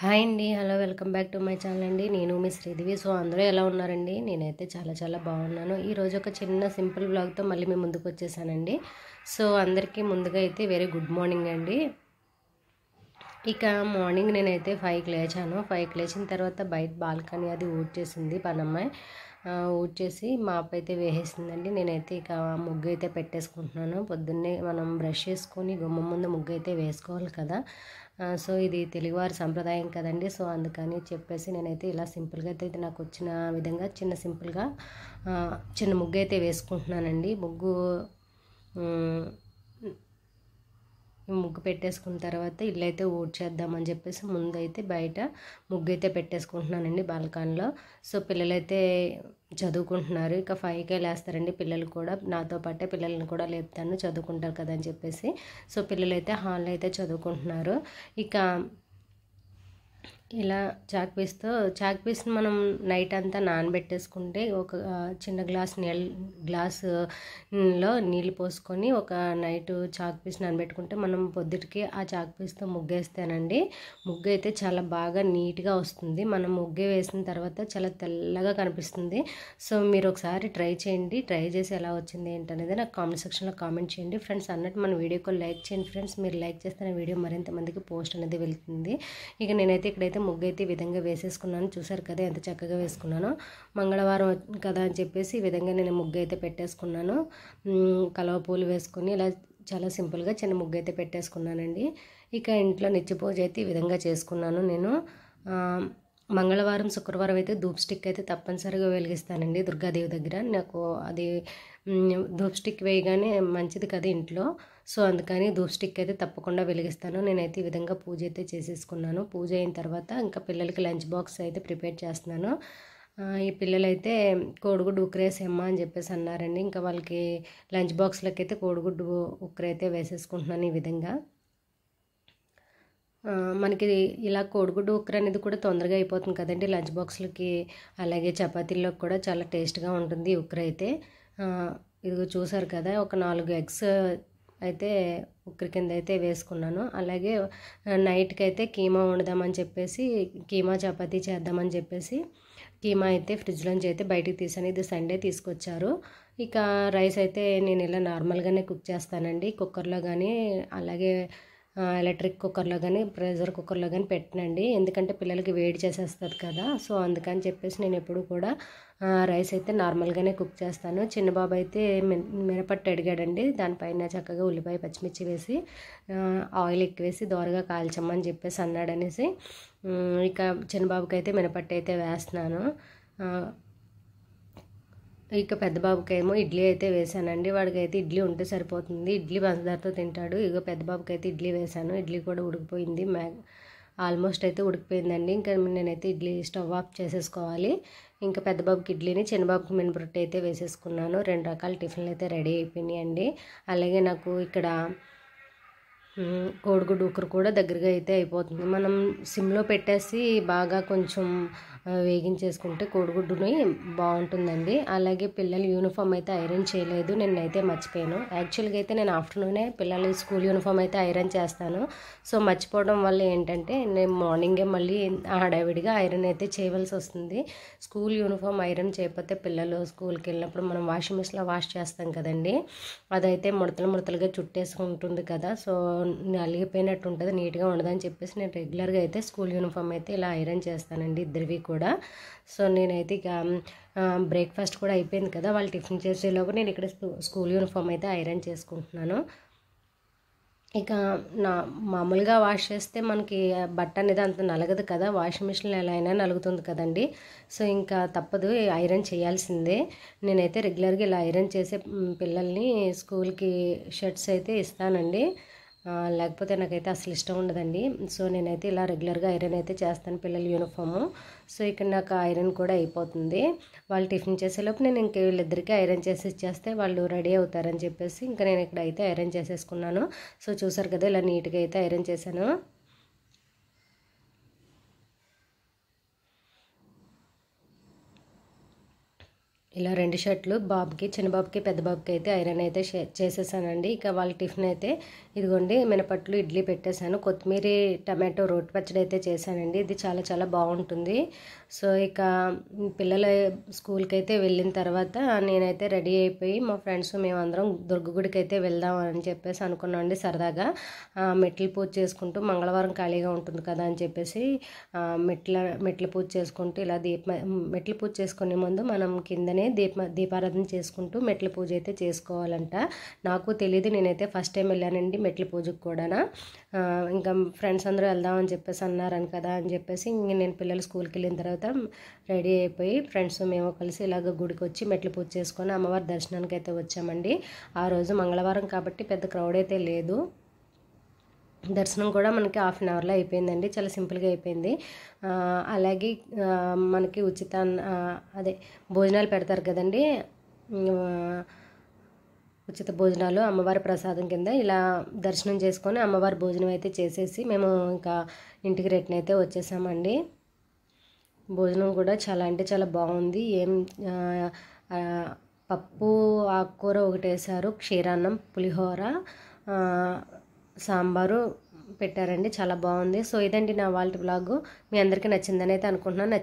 Hi అండి. Hello, welcome back to my channel అండి. నేను మీ శ్రీదేవి. సో అందరూ ఎలా ఉన్నారండి? నేనైతే చాలా బాగున్నాను. ఈరోజు ఒక చిన్న సింపుల్ వ్లాగ్తో మళ్ళీ మేము ముందుకు వచ్చేసానండి. సో అందరికీ ముందుగా అయితే వెరీ గుడ్ మార్నింగ్ అండి. ఇక మార్నింగ్ నేనైతే 5కి లేచాను. 5కి లేచిన తర్వాత బయట బాల్కనీ అది ఊడ్చేసింది పనమ్మాయి. ఊడ్చేసి మాప్ అయితే వేసేసిందండి. నేనైతే ఇక ముగ్గు అయితే పెట్టేసుకుంటున్నాను. పొద్దున్నే మనం బ్రష్ చేసుకొని గుమ్మం ముందు ముగ్గు అయితే వేసుకోవాలి కదా. సో ఇది తెలుగువారి సంప్రదాయం కదండి. సో అందుకని చెప్పేసి నేనైతే ఇలా సింపుల్గా అయితే నాకు వచ్చిన విధంగా సింపుల్గా చిన్న ముగ్గు అయితే వేసుకుంటున్నానండి. ముగ్గు పెట్టేసుకున్న తర్వాత ఇల్లు అయితే ఊడ్చేద్దామని చెప్పేసి ముందైతే బయట ముగ్గు అయితే పెట్టేసుకుంటున్నానండి బాల్కనీలో. సో పిల్లలైతే చదువుకుంటున్నారు. ఇక 5కే లేస్తారండి పిల్లలు కూడా. నాతో పాటే పిల్లల్ని కూడా లేపుతాను, చదువుకుంటారు కదా అని చెప్పేసి. సో పిల్లలైతే హాల్లో అయితే చదువుకుంటున్నారు. ఇక ఇలా చాక్ పీస్ని మనం నైట్ అంతా నానబెట్టేసుకుంటే ఒక చిన్న గ్లాసులో నీళ్ళు పోసుకొని ఒక నైట్ చాక్ పీస్ నానబెట్టుకుంటే మనం పొద్దుటికి ఆ చాక్ పీస్తో ముగ్గేస్తానండి. ముగ్గు అయితే చాలా బాగా నీట్గా వస్తుంది. మనం ముగ్గు వేసిన తర్వాత చాలా తెల్లగా కనిపిస్తుంది. సో మీరు ఒకసారి ట్రై చేయండి. ట్రై చేసి ఎలా వచ్చింది ఏంటనేది నాకు కామెంట్ సెక్షన్లో కామెంట్ చేయండి ఫ్రెండ్స్. అన్నట్టు మన వీడియోకి లైక్ చేయండి ఫ్రెండ్స్. మీరు లైక్ చేస్తే వీడియో మరింత మందికి పోస్ట్ అనేది వెళ్తుంది. ఇక నేనైతే ఇక్కడైతే ముగ్గు అయితే ఈ విధంగా వేసేసుకున్నాను. చూసారు కదా ఎంత చక్కగా వేసుకున్నాను. మంగళవారం కదా అని చెప్పేసి ఈ విధంగా నేను ముగ్గు అయితే పెట్టేసుకున్నాను. కలవ పూలు వేసుకొని ఇలా చాలా సింపుల్గా చిన్న ముగ్గు అయితే పెట్టేసుకున్నానండి. ఇక ఇంట్లో నిత్య పూజ అయితే ఈ విధంగా చేసుకున్నాను నేను. మంగళవారం శుక్రవారం అయితే ధూప్ స్టిక్ అయితే తప్పనిసరిగా వెలిగిస్తానండి దుర్గాదేవి దగ్గర. నాకు అది ధూప్ స్టిక్ వేయగానే మంచిది కదా ఇంట్లో. సో అందుకని ధూప్ స్టిక్ అయితే తప్పకుండా వెలిగిస్తాను. నేనైతే ఈ విధంగా పూజ అయితే చేసేసుకున్నాను. పూజ అయిన తర్వాత ఇంకా పిల్లలకి లంచ్ బాక్స్ అయితే ప్రిపేర్ చేస్తున్నాను. ఈ పిల్లలైతే కోడిగుడ్డు ఉక్కరేసేమ్మా అని చెప్పేసి అన్నారండి. ఇంకా వాళ్ళకి లంచ్ బాక్స్లోకి అయితే కోడిగుడ్డు ఉక్కరైతే వేసేసుకుంటున్నాను ఈ విధంగా. మనకి ఇలా కోడిగుడ్డు ఉక్కర అనేది కూడా తొందరగా అయిపోతుంది కదండి లంచ్ బాక్స్లకి. అలాగే చపాతీల్లోకి కూడా చాలా టేస్ట్గా ఉంటుంది ఉక్కర అయితే. ఇదిగో చూసారు కదా, ఒక 4 ఎగ్స్ అయితే ఉక్కర కింద అయితే వేసుకున్నాను. అలాగే నైట్కి అయితే కీమా వండుదామని చెప్పేసి, కీమా చపాతీ చేద్దామని చెప్పేసి కీమా అయితే ఫ్రిడ్జ్లోంచి అయితే బయటికి తీసాను. ఇది సండే తీసుకొచ్చారు. ఇక రైస్ అయితే నేను ఇలా నార్మల్గానే కుక్ చేస్తానండి, కుక్కర్లో కానీ అలాగే ఎలక్ట్రిక్ కుక్కర్లో కానీ ప్రెషర్ కుక్కర్లో కానీ పెట్టనండి. ఎందుకంటే పిల్లలకి వేడి చేసేస్తుంది కదా. సో అందుకని చెప్పేసి నేను ఎప్పుడు కూడా రైస్ అయితే నార్మల్గానే కుక్ చేస్తాను. చిన్న బాబు అయితే మినపట్టు అడిగాడండి. దానిపైన చక్కగా ఉల్లిపాయ పచ్చిమిర్చి వేసి ఆయిల్ ఎక్కువేసి దోరగా కాల్చమ్మని చెప్పేసి అన్నాడనేసి ఇక చిన్నబాబుకి అయితే మినపట్టు అయితే వేస్తున్నాను. ఇక పెద్ద బాబుకి ఏమో ఇడ్లీ అయితే వేసానండి. వాడికి అయితే ఇడ్లీ ఉంటే సరిపోతుంది, ఇడ్లీ పంచదారతో తింటాడు. ఇక పెద్ద బాబుకి అయితే ఇడ్లీ వేసాను. ఇడ్లీ కూడా ఉడికిపోయింది, ఆల్మోస్ట్ అయితే ఉడికిపోయిందండి. ఇంకా నేనైతే ఇడ్లీ స్టవ్ ఆఫ్ చేసేసుకోవాలి. ఇంకా పెద్ద బాబుకి ఇడ్లీని, చిన్న బాబుకి మినపరొట్టె అయితే వేసేసుకున్నాను. 2 రకాల టిఫిన్లు అయితే రెడీ అయిపోయినాయండి. అలాగే నాకు ఇక్కడ కోడిగుడ్డు ఉక్కర కూడా దగ్గరగా అయితే అయిపోతుంది. మనం సిమ్లో పెట్టేసి బాగా కొంచెం వేగించేసుకుంటే కోడిగుడ్డుని బాగుంటుందండి. అలాగే పిల్లల యూనిఫామ్ అయితే ఐరన్ చేయలేదు, నిన్నైతే మర్చిపోయాను. యాక్చువల్గా అయితే నేను ఆఫ్టర్నూనే పిల్లల స్కూల్ యూనిఫామ్ అయితే ఐరన్ చేస్తాను. సో మర్చిపోవడం వల్ల ఏంటంటే నేను మార్నింగే మళ్ళీ హడావిడిగా ఐరన్ అయితే చేయవలసి వస్తుంది. స్కూల్ యూనిఫామ్ ఐరన్ చేయకపోతే పిల్లలు స్కూల్కి వెళ్ళినప్పుడు మనం వాషింగ్ మిషన్లో వాష్ చేస్తాం కదండి, అదైతే ముడతలుగా చుట్టేసుకుంటుంది కదా. సో నలిగిపోయినట్టు ఉంటుంది, నీట్గా ఉండదని చెప్పేసి నేను రెగ్యులర్గా అయితే స్కూల్ యూనిఫామ్ అయితే ఇలా ఐరన్ చేస్తానండి, ఇద్దరివి కూడా. సో నేనైతే ఇక బ్రేక్ఫాస్ట్ కూడా అయిపోయింది కదా, వాళ్ళు టిఫిన్ చేసేలోపు నేను ఇక్కడ స్కూల్ యూనిఫామ్ అయితే ఐరన్ చేసుకుంటున్నాను. ఇక మామూలుగా వాష్ చేస్తే మనకి బట్ట అనేది అంత నలగదు కదా, వాషింగ్ మిషన్లో ఎలా అయినా నలుగుతుంది కదండి. సో ఇంకా తప్పదు, ఐరన్ చేయాల్సిందే. నేనైతే రెగ్యులర్గా ఇలా ఐరన్ చేసే పిల్లల్ని స్కూల్కి షర్ట్స్ అయితే ఇస్తానండి. లేకపోతే నాకైతే అసలు ఇష్టం ఉండదండి. సో నేనైతే ఇలా రెగ్యులర్గా ఐరన్ అయితే చేస్తాను పిల్లల యూనిఫాము. సో ఇక్కడ నాకు ఐరన్ కూడా అయిపోతుంది. వాళ్ళు టిఫిన్ చేసేలోపు నేను ఇంక వీళ్ళిద్దరికీ ఐరన్ చేసి ఇచ్చేస్తే వాళ్ళు రెడీ అవుతారని చెప్పేసి ఇంకా నేను ఇక్కడ అయితే ఐరన్ చేసేసుకున్నాను. సో చూసారు కదా, ఇలా నీట్గా అయితే ఐరన్ చేశాను. ఇలా 2 షర్ట్లు బాబుకి, చిన్న బాబుకి, పెద్ద బాబుకి అయితే ఐరన్ అయితే చేసేసానండి. ఇక వాళ్ళ టిఫిన్ అయితే ఇదిగోండి మినపట్లు, ఇడ్లీ పెట్టేశాను. కొత్తిమీర, టమాటో రోటి పచ్చడి అయితే చేశానండి. ఇది చాలా చాలా బాగుంటుంది. సో ఇక పిల్లల స్కూల్కి అయితే వెళ్ళిన తర్వాత నేనైతే రెడీ అయిపోయి మా ఫ్రెండ్స్ మేమందరం దుర్గ గుడికి అయితే వెళ్దాం అని చెప్పేసి అనుకున్నాం అండి సరదాగా. మెట్ల పూజ చేసుకుంటూ మంగళవారం ఖాళీగా ఉంటుంది కదా అని చెప్పేసి మెట్ల పూజ చేసుకుంటూ ఇలా మెట్ల పూజ చేసుకునే ముందు మనం కిందనే దీపారాధన చేసుకుంటూ మెట్ల పూజ అయితే చేసుకోవాలంట. నాకు తెలియదు, నేనైతే ఫస్ట్ టైం వెళ్ళానండి మెట్ల పూజకు కూడా. ఇంకా ఫ్రెండ్స్ అందరూ వెళ్దామని చెప్పేసి అన్నారని కదా అని చెప్పేసి ఇంక నేను పిల్లలు స్కూల్కి వెళ్ళిన తర్వాత రెడీ అయిపోయి ఫ్రెండ్స్ మేము కలిసి ఇలాగ గుడికి వచ్చి మెట్ల పూజ చేసుకొని అమ్మవారి దర్శనానికి అయితే వచ్చామండి. ఆ రోజు మంగళవారం కాబట్టి పెద్ద క్రౌడ్ అయితే లేదు. దర్శనం కూడా మనకి హాఫ్ అన్ అవర్లో అయిపోయిందండి. చాలా సింపుల్గా అయిపోయింది. అలాగే మనకి అదే భోజనాలు పెడతారు కదండి, ఉచిత భోజనాలు అమ్మవారి ప్రసాదం కింద ఇలా దర్శనం చేసుకొని అమ్మవారి భోజనం అయితే చేసేసి మేము ఇంకా ఇంటికి రిటర్న్ అయితే వచ్చేసామండి. భోజనం కూడా చాలా అంటే చాలా బాగుంది. పప్పు ఆకుకూర ఒకటి వేశారు, క్షీరాన్నం, పులిహోర, సాంబారు పెట్టారండి. చాలా బాగుంది. సో ఇదండి నా వాళ్ళ బ్లాగు. మీ అందరికీ నచ్చిందని అయితే అనుకుంటున్నాను.